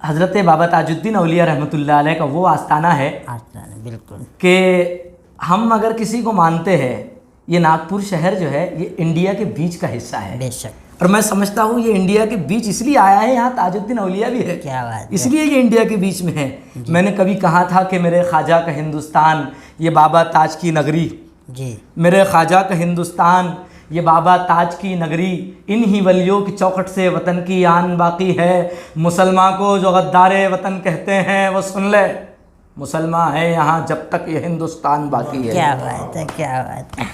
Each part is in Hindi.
हज़रत बाबा ताजुद्दीन औलिया रहमतुल्लाह अलैह का वो आस्थाना है। आस्थाना, बिल्कुल। कि हम अगर किसी को मानते हैं, ये नागपुर शहर जो है ये इंडिया के बीच का हिस्सा है। बेशक। और मैं समझता हूँ ये इंडिया के बीच इसलिए आया है, यहाँ ताजुद्दीन औलिया भी है। क्या बात है। इसलिए ये इंडिया के बीच में है। मैंने कभी कहा था कि मेरे ख्वाजा का हिंदुस्तान ये बाबा ताज की नगरी, जी, मेरे ख्वाजा का हिंदुस्तान ये बाबा ताज की नगरी, इन ही वलियों की चौखट से वतन की आन बाकी है। मुसलमान को जो गद्दारे वतन कहते हैं वो सुन ले, मुसलमान है यहाँ जब तक ये हिंदुस्तान बाकी है। क्या बात है, क्या बात है।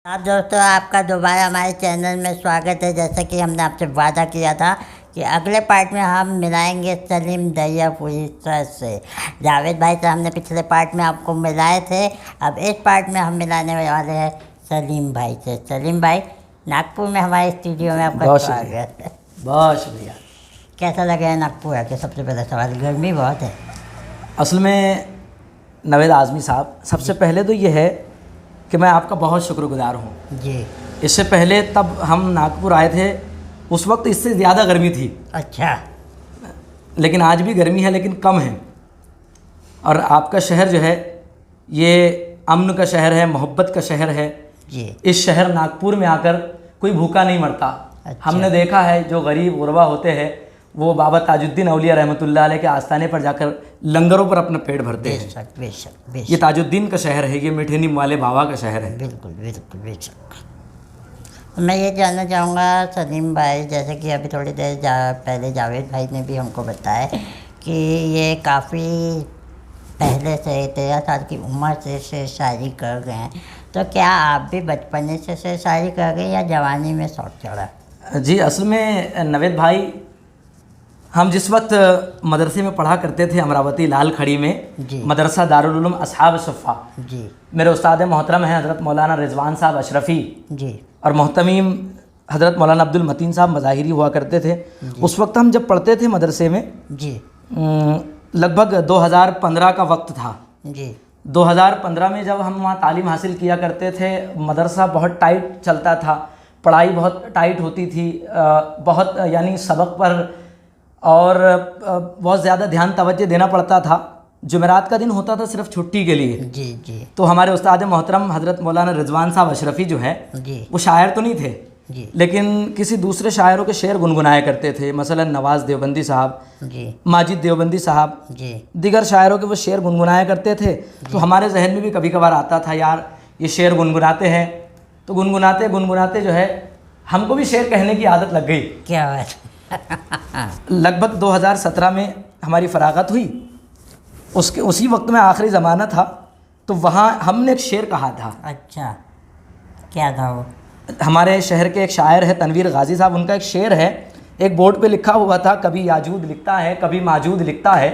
आप दोस्तों, आपका दोबारा हमारे चैनल में स्वागत है। जैसा कि हमने आपसे वादा किया था कि अगले पार्ट में हम मिलाएंगे सलीम दरियापुरी सर से। जावेद भाई से हमने पिछले पार्ट में आपको मिलाए थे, अब इस पार्ट में हम मिलाने वाले हैं सलीम भाई से। सलीम भाई, नागपुर में हमारे स्टूडियो में आपका स्वागत है। बहुत शुक्रिया। कैसा लगा है नागपुर आके? सबसे पहला सवाल, गर्मी बहुत है। असल में नवेद आज़मी साहब, सबसे पहले तो ये है कि मैं आपका बहुत शुक्रगुजार हूँ जी। इससे पहले तब हम नागपुर आए थे, उस वक्त इससे ज़्यादा गर्मी थी। अच्छा। लेकिन आज भी गर्मी है लेकिन कम है। और आपका शहर जो है ये अमन का शहर है, मोहब्बत का शहर है जी। इस शहर नागपुर में आकर कोई भूखा नहीं मरता। अच्छा। हमने देखा है जो गरीब गुरबा होते हैं वो बाबा ताजुद्दीन औलिया रहमतुल्लाह अलैह के आस्थाने पर जाकर लंगरों पर अपना पेट भरते हैं। बेशक, बेशक, बेशक। ये ताजुद्दीन का शहर है, ये मीठे नीम वाले बाबा का शहर है। बिल्कुल, बिल्कुल, बेशक। मैं ये जानना चाहूँगा सलीम भाई, जैसे कि अभी थोड़ी देर पहले जावेद भाई ने भी हमको बताया कि ये काफ़ी पहले से 13 साल की उम्र से शायरी कर गए हैं, तो क्या आप भी बचपने से शायरी कर गए या जवानी में शौक चढ़ा? जी, असल में नवेद भाई, हम जिस वक्त मदरसे में पढ़ा करते थे अमरावती लाल खड़ी में, जी। मदरसा दारुल उलूम अस्हाब सुफ़ा, जी मेरे उस्ताद मोहतरम हैं हज़रत मौलाना रिजवान साहब अशरफ़ी जी। और मोहतमीम हज़रत मौलाना अब्दुल मतीन साहब मज़ाहिरी हुआ करते थे। उस वक्त हम जब पढ़ते थे मदरसे में, जी लगभग 2015 का वक्त था। जी। 2015 में जब हम वहाँ तालीम हासिल किया करते थे, मदरसा बहुत टाइट चलता था, पढ़ाई बहुत टाइट होती थी, बहुत यानी सबक पर और बहुत ज़्यादा ध्यान तवज्जो देना पड़ता था। जुमेरात का दिन होता था सिर्फ छुट्टी के लिए। जी जी। तो हमारे उस्ताद मोहतरम हज़रत मौलाना रिजवान साहब अशरफ़ी जो है जी। वो शायर तो नहीं थे जी। लेकिन किसी दूसरे शायरों के शेर गुनगुनाया करते थे। मसलन नवाज़ देवबंदी साहब, जी। माजिद देवबंदी साहब, जी। दीगर शायरों के वो शेर गुनगुनाया करते थे। तो हमारे जहन में भी कभी कभार आता था, यार ये शेर गुनगुनाते हैं, तो गुनगुनाते गुनगुनाते जो है हमको भी शेर कहने की आदत लग गई। क्या बात। लगभग 2017 में हमारी फरागत हुई, उसी वक्त में आखिरी ज़माना था, तो वहाँ हमने एक शेर कहा था। अच्छा, क्या था वो? हमारे शहर के एक शायर है तनवीर गाजी साहब, उनका एक शेर है, एक बोर्ड पे लिखा हुआ था, कभी याजूद लिखता है कभी माजूद लिखता है,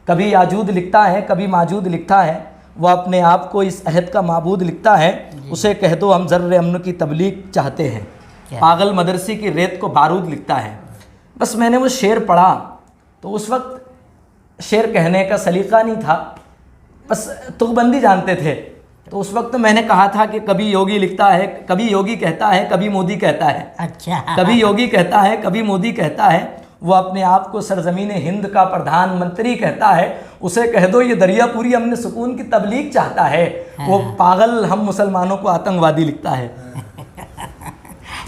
कभी याजूद लिखता है कभी माजूद लिखता है, वो अपने आप को इस अहद का माबूद लिखता है, उसे कह दो हम ज़र्र अमन की तबलीग चाहते हैं, पागल मदरसे की रेत को बारूद लिखता है। बस मैंने वो शेर पढ़ा तो उस वक्त शेर कहने का सलीका नहीं था, बस तुकबंदी जानते थे। तो उस वक्त मैंने कहा था कि कभी योगी लिखता है, कभी योगी कहता है, कभी मोदी कहता है। अच्छा। कभी योगी कहता है कभी मोदी कहता है, वो अपने आप को सरजमीन हिंद का प्रधानमंत्री कहता है, उसे कह दो ये दरियापुरी हमने सुकून की तबलीग चाहता है, वो पागल हम मुसलमानों को आतंकवादी लिखता है।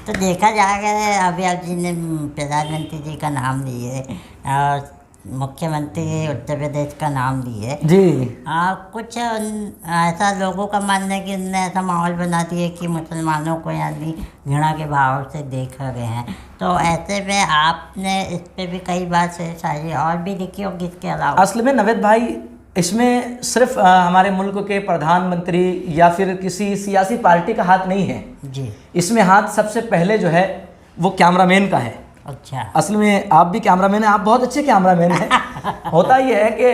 तो देखा जाएगा अभी आप जी ने प्रधानमंत्री जी का नाम लिए और मुख्यमंत्री उत्तर प्रदेश का नाम लिए जी। कुछ ऐसा लोगों का मानना है कि उन्होंने ऐसा माहौल बना दिया कि मुसलमानों को यानी घृणा के भाव से देखा गए हैं, तो ऐसे में आपने इस पे भी कई बार से शायरी और भी लिखी होगी इसके अलावा? असल में नवेद भाई, इसमें सिर्फ हमारे मुल्क के प्रधानमंत्री या फिर किसी सियासी पार्टी का हाथ नहीं है जी। इसमें हाथ सबसे पहले जो है वो कैमरामैन का है। अच्छा। असल में आप भी कैमरामैन हैं, आप बहुत अच्छे कैमरामैन हैं। होता ये है कि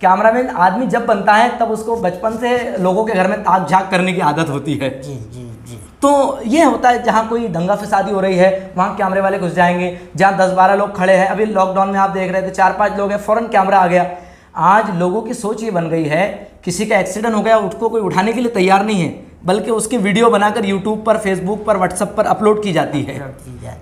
कैमरामैन आदमी जब बनता है तब उसको बचपन से लोगों के घर में ताक झाँक करने की आदत होती है। जी जी जी। तो ये होता है जहाँ कोई दंगा फसादी हो रही है वहाँ कैमरे वाले घुस जाएंगे, जहाँ 10-12 लोग खड़े हैं, अभी लॉकडाउन में आप देख रहे थे 4-5 लोग हैं, फ़ौरन कैमरा आ गया। आज लोगों की सोच ये बन गई है, किसी का एक्सीडेंट हो गया उसको कोई उठाने के लिए तैयार नहीं है, बल्कि उसकी वीडियो बनाकर यूट्यूब पर, फेसबुक पर, व्हाट्सएप पर अपलोड की जाती है।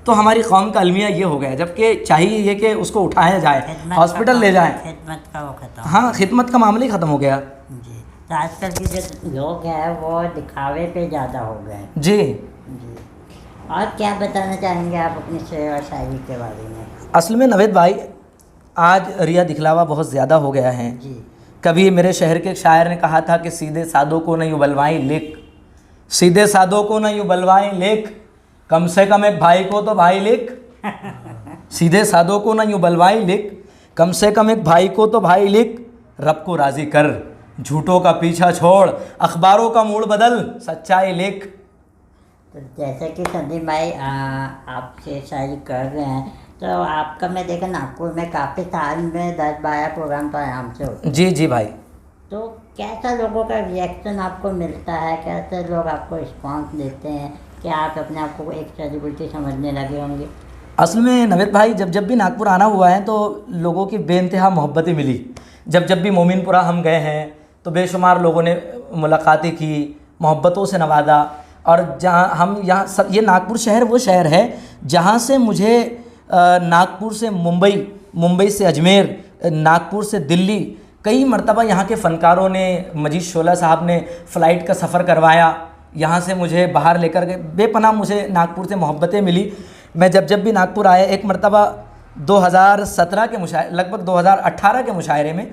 तो हमारी कौम का अलमिया ये हो गया, जबकि चाहिए ये कि उसको उठाया जाए, हॉस्पिटल ले जाएं। खिदमत का वो खत्म। हाँ, खिदमत का मामला ही ख़त्म हो गया जी। तो आजकल के जो लोग हैं वो दिखावे पे ज़्यादा हो गए हैं। जी। जी। और क्या बताना चाहेंगे आप अपनी शेर और शायरी के बारे में? असल में नवेद भाई, आज रिया दिखलावा बहुत ज़्यादा हो गया है। जी। कभी मेरे शहर के एक शायर ने कहा था कि सीधे सादों को न यूँ बलवाएं लेख, सीधे सादों को न यूँ बलवाएं लेख, कम से कम एक भाई को तो भाई लेख। सीधे सादों को न यूँ बलवाएं लेख, कम से कम एक भाई को तो भाई लेख। रब को राज़ी कर, झूठों का पीछा छोड़, अखबारों का मूड बदल, सच्चाई लेख। तो जैसे कि संदीप भाई आप शेर शायरी कर रहे हैं, तो आपका मैं देखा नागपुर में काफ़ी साल में 10-12 प्रोग्राम तो आराम से होते हैं। जी जी भाई। तो कैसा लोगों का रिएक्शन आपको मिलता है, कैसे लोग आपको रिस्पॉन्स देते हैं? क्या आप अपने आप को एक सेलिब्रिटी समझने लगे होंगे? असल में नवेद भाई, जब भी नागपुर आना हुआ है तो लोगों की बेइंतहा मोहब्बतें मिली। जब भी मोमिनपुरा हम गए हैं तो बेशुमार लोगों ने मुलाकातें की, मोहब्बतों से नवाजा। और जहाँ हम यहाँ सब, ये नागपुर शहर वो शहर है जहाँ से मुझे नागपुर से मुंबई, मुंबई से अजमेर, नागपुर से दिल्ली, कई मरतबा यहाँ के फ़नकारों ने, मजीद शोला साहब ने फ़्लाइट का सफ़र करवाया, यहाँ से मुझे बाहर लेकर गए। बेपनाह मुझे नागपुर से मोहब्बतें मिली। मैं जब भी नागपुर आया, एक मरतबा 2017 के मुशायरे, लगभग 2018 के मुशायरे में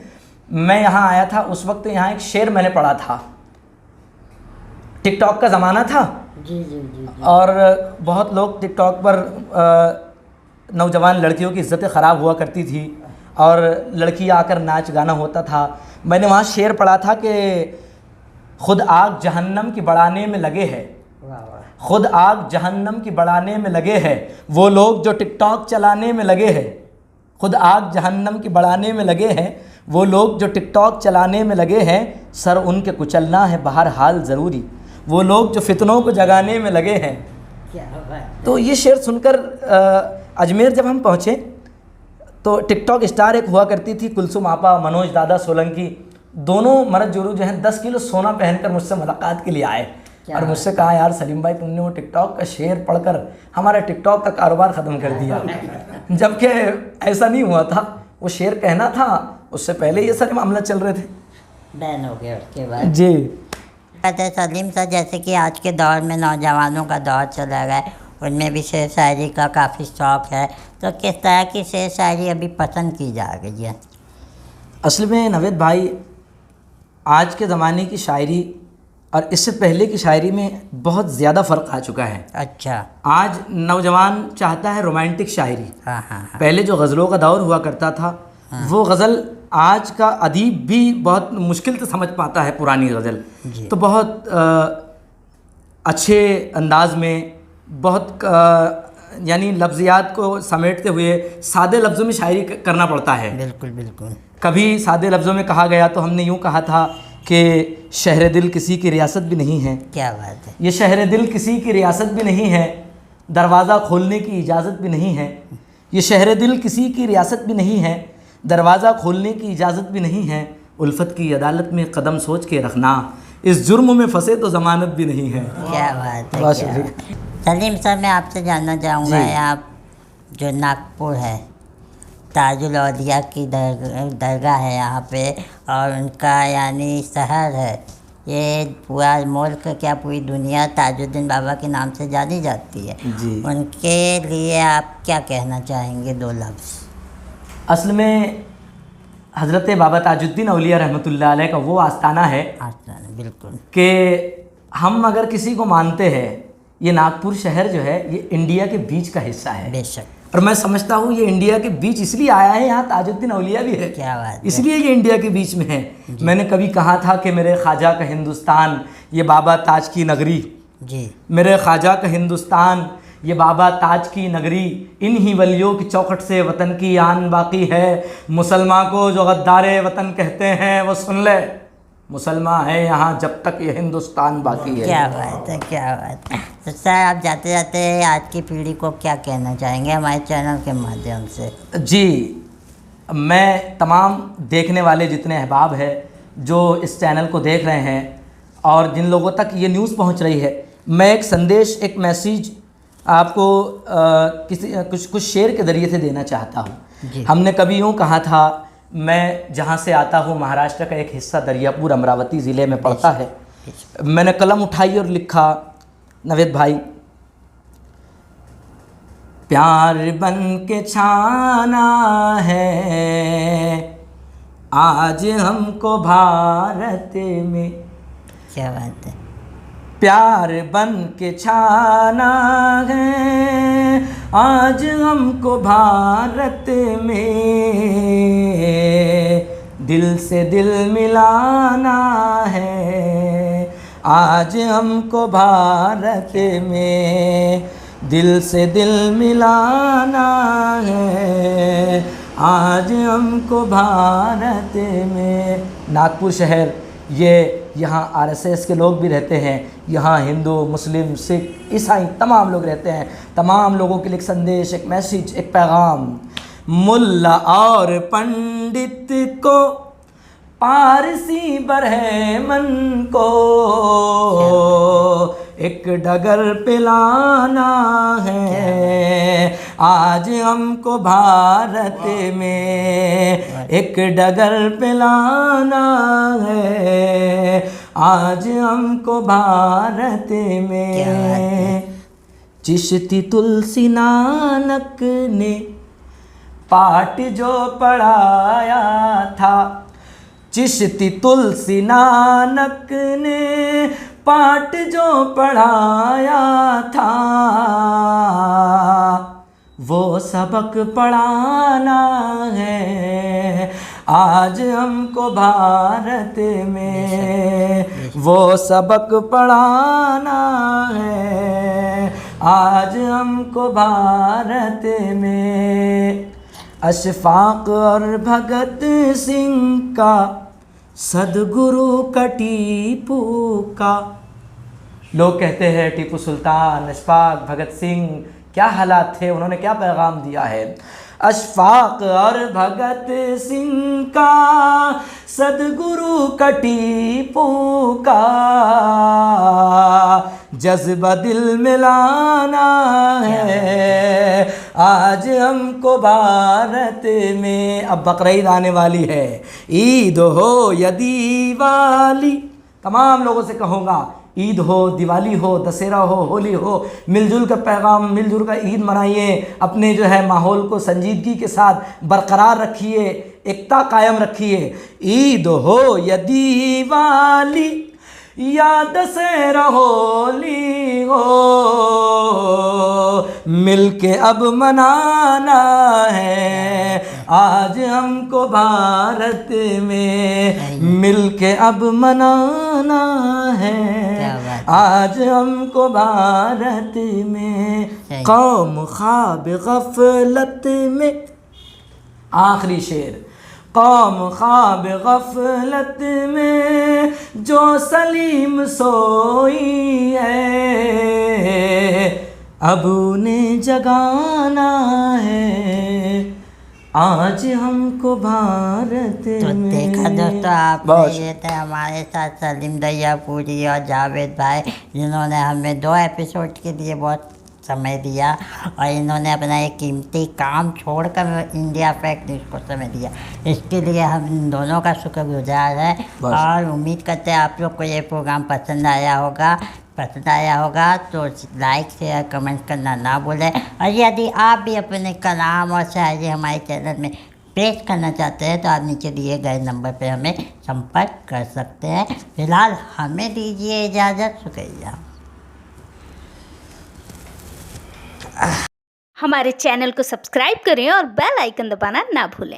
मैं यहाँ आया था। उस वक्त यहाँ एक शेर मैंने पढ़ा था, टिकटॉक का ज़माना था। जी जी जी, जी। और बहुत लोग टिकटॉक पर नौजवान लड़कियों की इज़्ज़तें ख़राब हुआ करती थी और लड़की आकर नाच गाना होता था। मैंने वहाँ शेर पढ़ा था कि खुद आग जहन्नम की बढ़ाने में लगे हैं, वाह वाह। खुद आग जहन्नम की बढ़ाने में लगे हैं वो लोग जो टिकटॉक चलाने में लगे हैं। खुद आग जहन्नम की बढ़ाने में लगे हैं वो लोग जो टिकटॉक चलाने में लगे हैं। सर उनके कुचलना है बहर हाल ज़रूरी, वो लोग जो फितनों को जगाने में लगे हैं। क्या बात। तो ये शेर सुनकर अजमेर जब हम पहुँचे तो टिकटॉक स्टार एक हुआ करती थी, कुलसुम आपा, मनोज दादा सोलंकी, दोनों मर्द जोरू जो हैं 10 किलो सोना पहनकर मुझसे मुलाकात के लिए आए और मुझसे कहा, यार सलीम भाई, तुमने वो टिकटॉक का शेर पढ़कर हमारा टिकटॉक का कारोबार ख़त्म कर दिया। जबकि ऐसा नहीं हुआ था, वो शेर कहना था, उससे पहले ये सारे मामला चल रहे थे। बैन हो गया उसके बाद। जी। कहते सलीम सर, जैसे कि आज के दौर में नौजवानों का दौर चला गया है, उनमें भी शेर शायरी का काफ़ी शौक़ है, तो किस तरह की शेर शायरी अभी पसंद की जा रही है? असल में नवेद भाई, आज के ज़माने की शायरी और इससे पहले की शायरी में बहुत ज़्यादा फ़र्क आ चुका है। अच्छा। आज नौजवान चाहता है रोमांटिक शायरी। हाँ हाँ हाँ। पहले जो गज़लों का दौर हुआ करता था, वो गज़ल आज का अदीब भी बहुत मुश्किल से समझ पाता है पुरानी गज़ल। तो बहुत अच्छे अंदाज में, बहुत यानी लफ्ज़ियात को समेटते हुए सादे लफ्ज़ों में शायरी करना पड़ता है। बिल्कुल बिल्कुल। कभी सादे लफ्ज़ों में कहा गया तो हमने यूँ कहा था कि शहर दिल किसी की रियासत भी नहीं है। क्या बात है। ये शहर दिल किसी की रियासत भी नहीं है, दरवाज़ा खोलने की इजाज़त भी नहीं है। ये शहर दिल किसी की रियासत भी नहीं है, दरवाज़ा खोलने की इजाज़त भी नहीं है। उल्फत की अदालत में कदम सोच के रखना, इस जुर्म में फंसे तो ज़मानत भी नहीं है। क्या बात है। बहुत क्या शुक्रिया। बात है। सलीम सर, मैं आपसे जानना चाहूँगा, आप जो नागपुर है, ताजुल औलिया की दरगाह है यहाँ पे, और उनका यानी शहर है, ये पूरा मुल्क, क्या पूरी दुनिया ताजुद्दीन बाबा के नाम से जानी जाती है जी। उनके लिए आप क्या कहना चाहेंगे, 2 लफ्ज़? असल में हज़रत बाबा ताजुद्दीन औलिया रहमतुल्लाह अलैह का वो आस्थाना है बिल्कुल कि हम अगर किसी को मानते हैं, ये नागपुर शहर जो है ये इंडिया के बीच का हिस्सा है। बेशक। और मैं समझता हूँ ये इंडिया के बीच इसलिए आया है, यहाँ ताजुद्दीन औलिया भी है। क्या बात है। इसलिए ये इंडिया के बीच में है। मैंने कभी कहा था कि मेरे ख्वाजा का हिंदुस्तान ये बाबा ताज की नगरी, जी, मेरे ख्वाजा का हिंदुस्तान ये बाबा ताज की नगरी, इन ही वलियों की चौखट से वतन की आन बाकी है। मुसलमान को जो गद्दारे वतन कहते हैं वो सुन ले, मुसलमान है यहाँ जब तक ये हिंदुस्तान बाकी है। क्या बात है, क्या बात है। तो सर, आप जाते जाते आज की पीढ़ी को क्या कहना चाहेंगे हमारे चैनल के माध्यम से? जी, मैं तमाम देखने वाले जितने अहबाब हैं जो इस चैनल को देख रहे हैं और जिन लोगों तक ये न्यूज़ पहुंच रही है, मैं एक संदेश, एक मैसेज आपको कुछ शेर के ज़रिए से देना चाहता हूँ। हमने कभी यूँ कहा था, मैं जहाँ से आता हूँ महाराष्ट्र का एक हिस्सा दरियापुर अमरावती ज़िले में पड़ता है। मैंने कलम उठाई और लिखा, नवेद भाई, प्यार बन के छाना है आज हमको भारत में। क्या बात है। प्यार बन के छाना है आज हमको भारत में, दिल से दिल मिलाना है आज हमको भारत में, दिल से दिल मिलाना है आज हमको भारत में। नागपुर शहर, ये यहाँ आरएसएस के लोग भी रहते हैं, यहाँ हिंदू, मुस्लिम, सिख, ईसाई तमाम लोग रहते हैं। तमाम लोगों के लिए एक संदेश, एक मैसेज, एक पैगाम। मुल्ला और पंडित को पारसी बरहमन को एक डगर पिलाना है आज हमको भारत में, एक डगर पिलाना है आज हमको भारत में। चिश्ती तुलसी नानक ने पाठ जो पढ़ाया था, चिश्ती तुलसी नानक ने पाठ जो पढ़ाया था, वो सबक पढ़ाना है आज हमको भारत में, वो सबक पढ़ाना है आज हमको भारत में। अशफाक और भगत सिंह का, सदगुरु का टीपू का। लोग कहते हैं टीपू सुल्तान, अशफाक, भगत सिंह, क्या हालात थे, उन्होंने क्या पैगाम दिया है। अशफाक और भगत सिंह का, सदगुरु का टीपू का, जज्बा दिल में लाना है आज हमको भारत में। अब बकरीद आने वाली है, ईद हो या दिवाली, तमाम लोगों से कहूँगा, ईद हो, दिवाली हो, दशहरा हो, होली हो, मिलजुल कर पैगाम, मिलजुल कर ईद मनाइए। अपने जो है माहौल को संजीदगी के साथ बरकरार रखिए, एकता कायम रखिए। ईद हो या दिवाली या दशहरा होली हो, मिलके अब मनाना है आज हमको भारत में, मिलके अब मनाना है आज हमको भारत में। कौम ख्वाब गफलत में, आखिरी शेर, कौम ख्वाब गफलत में जो सलीम सोई है, अब उन्हें जगाना है आज हमको भारत तो में। देखा दोस्तों, आप ये थे हमारे साथ सलीम दरियापुरी और जावेद भाई, जिन्होंने हमें 2 एपिसोड के लिए बहुत समय दिया और इन्होंने अपना एक कीमती काम छोड़कर इंडिया फैक्ट न्यूज़ को समय दिया। इसके लिए हम इन दोनों का शुक्रगुजार है और उम्मीद करते हैं आप लोग को ये प्रोग्राम पसंद आया होगा तो लाइक शेयर कमेंट करना ना भूलें। और यदि आप भी अपने कलाम और शायरी हमारे चैनल में पेश करना चाहते हैं तो आप नीचे दिए गए नंबर पर हमें संपर्क कर सकते हैं। फिलहाल हमें दीजिए इजाज़त, शुक्रिया। हमारे चैनल को सब्सक्राइब करें और बेल आइकन दबाना ना भूलें।